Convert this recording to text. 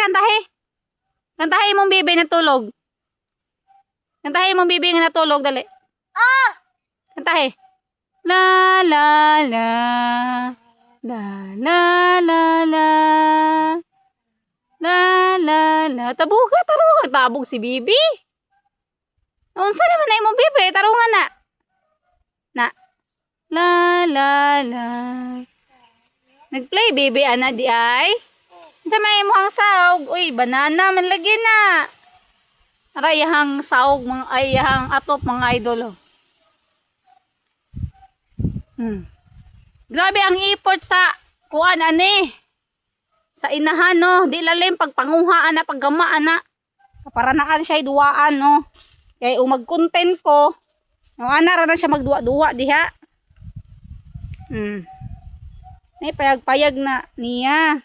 kantahe. Kantahe mong bibi na tulog. Kantahe mong bibi nga natulog, dali. Kantahe. La la la. La la la la. La la la. Tabuga, tarungan. Tabog si bibi. Unsa naman na imong bibi? Tarungan na. Na. La la la. Nagplay bibi ana di ay. Unsa may imong saog? Uy, banana man lagi na. Arayahang saog mga ayahang atop mga idol. Oh. Grabe ang effort sa kuan ani. Sa inahan no, di lalim pagpanguhaan na paggamaan na. Para naan siya duwaan no. Kaya mag-content ko, no ana ra na siya magduwa-duwa diha. May payag-payag na niya.